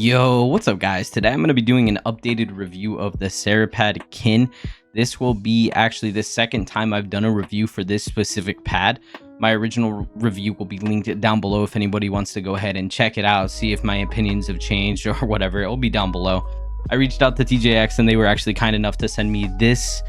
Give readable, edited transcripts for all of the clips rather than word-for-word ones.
Yo, what's up guys? Today I'm going to be doing an updated review of the Cerapad KIN. This will be actually the second time I've done a review for this specific pad. My original review will be linked down below if anybody wants to go ahead and check it out, see if my opinions have changed or whatever. It will be down below. I reached out to TJX and they were actually kind enough to send me this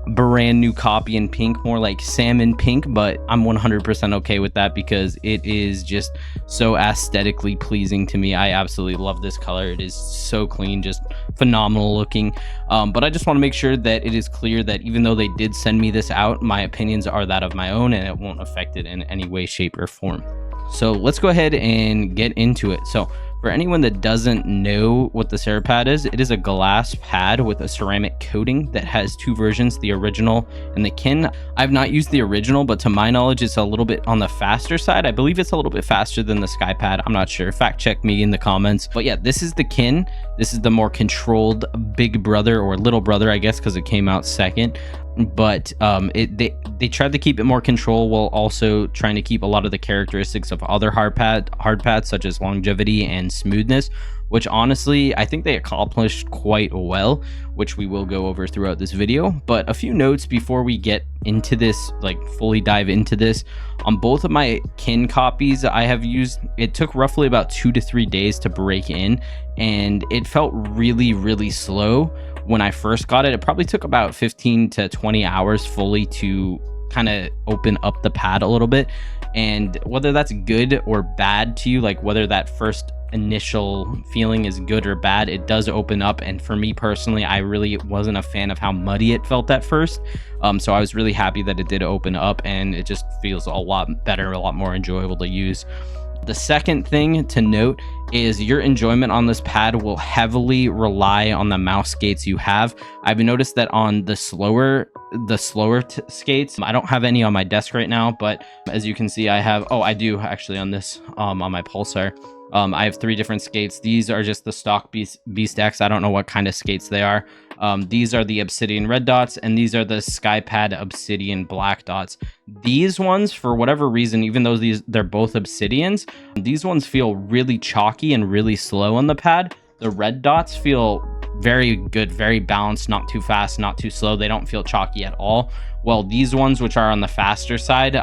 brand new copy in pink, more like salmon pink, but I'm 100% okay with that because it is just so aesthetically pleasing to me. I absolutely love this color. It is so clean, just phenomenal looking. But I just want to make sure that it is clear that even though they did send me this out, my opinions are that of my own and it won't affect it in any way, shape, or form. So let's go ahead and get into it. So for anyone that doesn't know what the Cerapad is, it is a glass pad with a ceramic coating that has two versions, the original and the KIN. I've not used the original, but to my knowledge, it's a little bit on the faster side. I believe it's a little bit faster than the SkyPad. I'm not sure. Fact check me in the comments. But yeah, this is the KIN. This is the more controlled big brother or little brother, I guess, because it came out second. But they tried to keep it more control while also trying to keep a lot of the characteristics of other hardpads such as longevity and smoothness, which honestly I think they accomplished quite well, which we will go over throughout this video. But a few notes before we get into this, like fully dive into this. On both of my KIN copies I have used, it took roughly about 2 to 3 days to break in, and it felt really slow. When I first got it, it probably took about 15 to 20 hours fully to kind of open up the pad a little bit. And whether that's good or bad to you, like whether that first initial feeling is good or bad, it does open up. And for me personally, I really wasn't a fan of how muddy it felt at first. So I was really happy that it did open up, and it just feels a lot better, a lot more enjoyable to use. The second thing to note is your enjoyment on this pad will heavily rely on the mouse skates you have. I've noticed that on the slower skates, I don't have any on my desk right now, but as you can see, I have, I do actually on this, on my Pulsar. I have 3 different skates. These are just the stock Beast X. I don't know what kind of skates they are. These are the Obsidian red dots, and these are the SkyPad Obsidian black dots. These ones, for whatever reason, even though they're both Obsidians, these ones feel really chalky and really slow on the pad. The red dots feel very good, very balanced, not too fast, not too slow. They don't feel chalky at all. Well, these ones, which are on the faster side,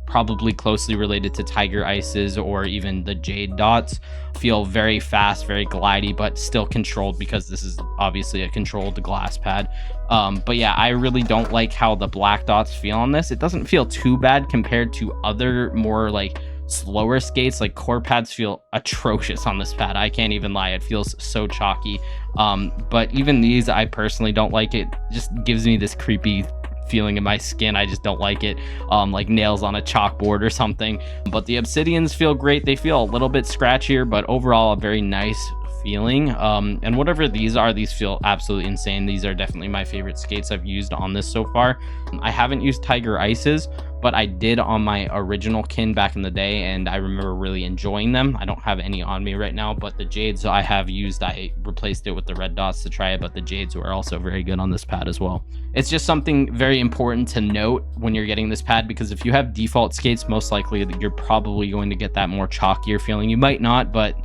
probably closely related to Tiger Ices or even the Jade dots, feel very fast, very glidey, but still controlled because this is obviously a controlled glass pad. But yeah, I really don't like how the black dots feel on this. It doesn't feel too bad compared to other more like slower skates. Like core pads feel atrocious on this pad. I can't even lie, it feels so chalky. But even these, I personally don't like it. Just gives me this creepy feeling in my skin. I just don't like it, like nails on a chalkboard or something. But the Obsidians feel great. They feel a little bit scratchier, but overall a very nice feeling. And whatever these are, these feel absolutely insane. These are definitely my favorite skates I've used on this so far. I haven't used Tiger Ices, but I did on my original KIN back in the day, and I remember really enjoying them. I don't have any on me right now, but the Jades I have used, I replaced it with the red dots to try it, but the Jades were also very good on this pad as well. It's just something very important to note when you're getting this pad, because if you have default skates, most likely you're probably going to get that more chalkier feeling. You might not, but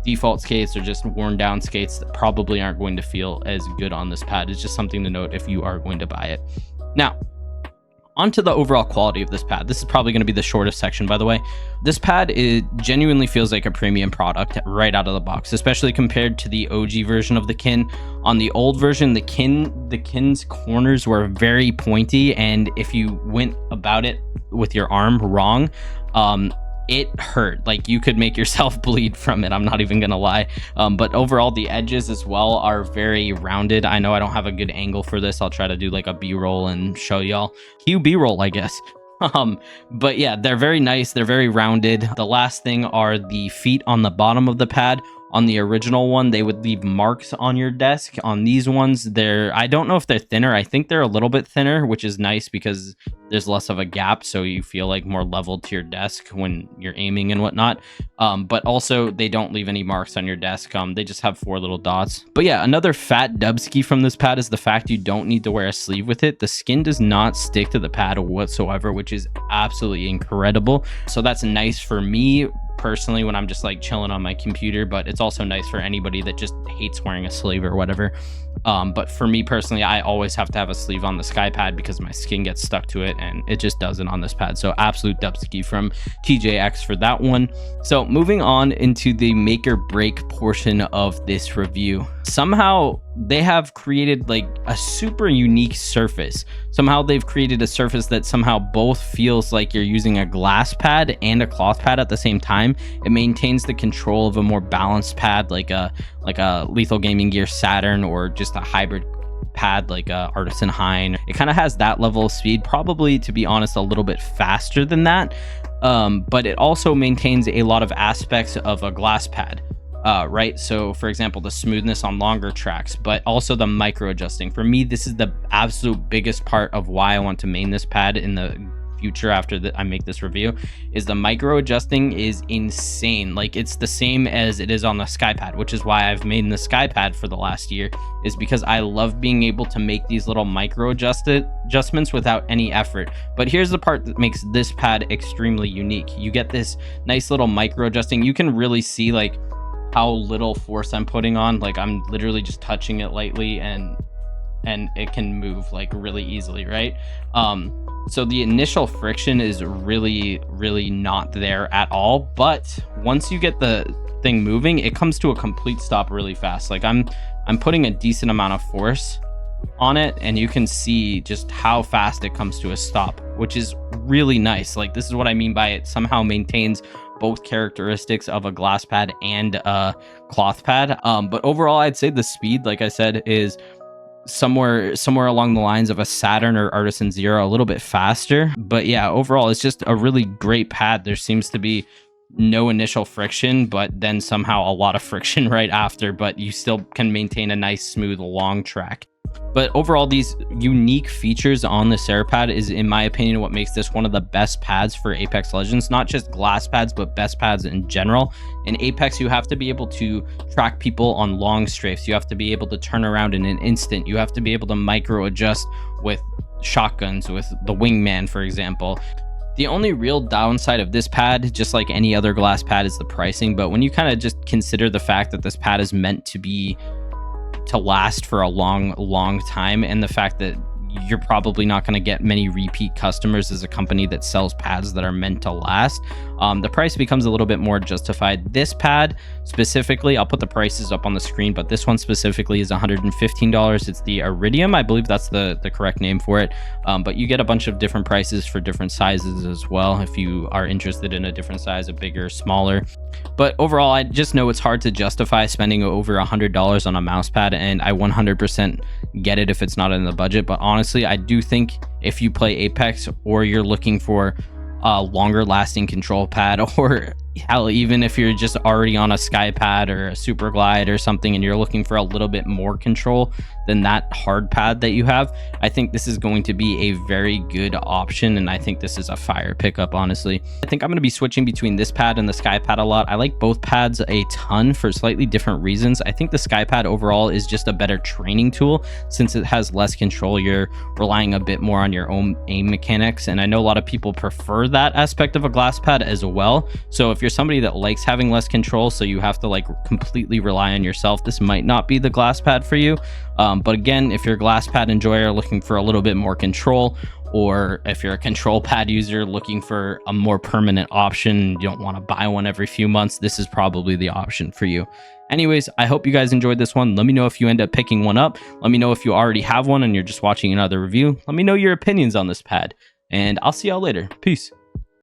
default skates or just worn down skates that probably aren't going to feel as good on this pad. It's just something to note if you are going to buy it. Now, onto the overall quality of this pad. This is probably going to be the shortest section, by the way. This pad, it genuinely feels like a premium product right out of the box, especially compared to the OG version of the KIN. On the old version, the KIN's corners were very pointy, and if you went about it with your arm wrong, it hurt. Like you could make yourself bleed from it. I'm not even gonna lie. But overall, the edges as well are very rounded. I know I don't have a good angle for this. I'll try to do like a B-roll and show y'all. Cue B-roll, I guess. But yeah, they're very nice. They're very rounded. The last thing are the feet on the bottom of the pad. On the original one, they would leave marks on your desk. On these ones, I don't know if they're thinner. I think they're a little bit thinner, which is nice because there's less of a gap, so you feel like more leveled to your desk when you're aiming and whatnot. But also, they don't leave any marks on your desk. They just have 4 little dots. But yeah, another fat dubski from this pad is the fact you don't need to wear a sleeve with it. The skin does not stick to the pad whatsoever, which is absolutely incredible. So that's nice for me personally when I'm just like chilling on my computer, but it's also nice for anybody that just hates wearing a sleeve or whatever. But for me personally, I always have to have a sleeve on the SkyPad because my skin gets stuck to it, and it just doesn't on this pad. So absolute dubski from TJX for that one. So moving on into the make or break portion of this review. Somehow they have created like a super unique surface. Somehow they've created a surface that somehow both feels like you're using a glass pad and a cloth pad at the same time. It maintains the control of a more balanced pad, like a Lethal Gaming Gear Saturn, or just a hybrid pad like a Artisan Hein. It kind of has that level of speed, probably, to be honest, a little bit faster than that. But it also maintains a lot of aspects of a glass pad. Right, so for example, the smoothness on longer tracks, but also the micro adjusting. For me, this is the absolute biggest part of why I want to main this pad in the future after I make this review, is the micro adjusting is insane. Like, it's the same as it is on the SkyPad, which is why I've made the SkyPad for the last year, is because I love being able to make these little micro adjustments without any effort. But here's the part that makes this pad extremely unique. You get this nice little micro adjusting. You can really see like how little force I'm putting on. Like, I'm literally just touching it lightly and it can move like really easily, right? So the initial friction is really not there at all, but once you get the thing moving, it comes to a complete stop really fast. Like, I'm putting a decent amount of force on it, and you can see just how fast it comes to a stop, which is really nice. Like, this is what I mean by it somehow maintains both characteristics of a glass pad and a cloth pad. But overall, I'd say the speed, like I said, is somewhere along the lines of a Saturn or Artisan Zero, a little bit faster. But yeah, overall, it's just a really great pad. There seems to be no initial friction, but then somehow a lot of friction right after, but you still can maintain a nice smooth long track. But overall, these unique features on the Cerapad is, in my opinion, what makes this one of the best pads for Apex Legends. Not just glass pads, but best pads in general. In Apex, you have to be able to track people on long strafes. You have to be able to turn around in an instant. You have to be able to micro adjust with shotguns, with the Wingman, for example. The only real downside of this pad, just like any other glass pad, is the pricing. But when you kind of just consider the fact that this pad is meant to last for a long time, and the fact that you're probably not going to get many repeat customers as a company that sells pads that are meant to last, the price becomes a little bit more justified. This pad specifically, I'll put the prices up on the screen, but this one specifically is $115. It's the Iridium, I believe that's the correct name for it. But you get a bunch of different prices for different sizes as well, if you are interested in a different size, a bigger, smaller. But overall, I just know it's hard to justify spending over $100 on a mouse pad, and I 100% get it if it's not in the budget. But honestly, I do think if you play Apex, or you're looking for a longer lasting control pad, or hell, even if you're just already on a SkyPad or a Super Glide or something, and you're looking for a little bit more control than that hard pad that you have, I think this is going to be a very good option, and I think this is a fire pickup, honestly. I think I'm going to be switching between this pad and the SkyPad a lot. I like both pads a ton for slightly different reasons. I think the SkyPad overall is just a better training tool since it has less control. You're relying a bit more on your own aim mechanics, and I know a lot of people prefer that aspect of a glass pad as well. So if you're somebody that likes having less control, so you have to like completely rely on yourself, this might not be the glass pad for you. But again, if you're a glass pad enjoyer looking for a little bit more control, or if you're a control pad user looking for a more permanent option, you don't want to buy one every few months, this is probably the option for you. Anyways, I hope you guys enjoyed this one. Let me know if you end up picking one up. Let me know if you already have one and you're just watching another review. Let me know your opinions on this pad, and I'll see y'all later. Peace.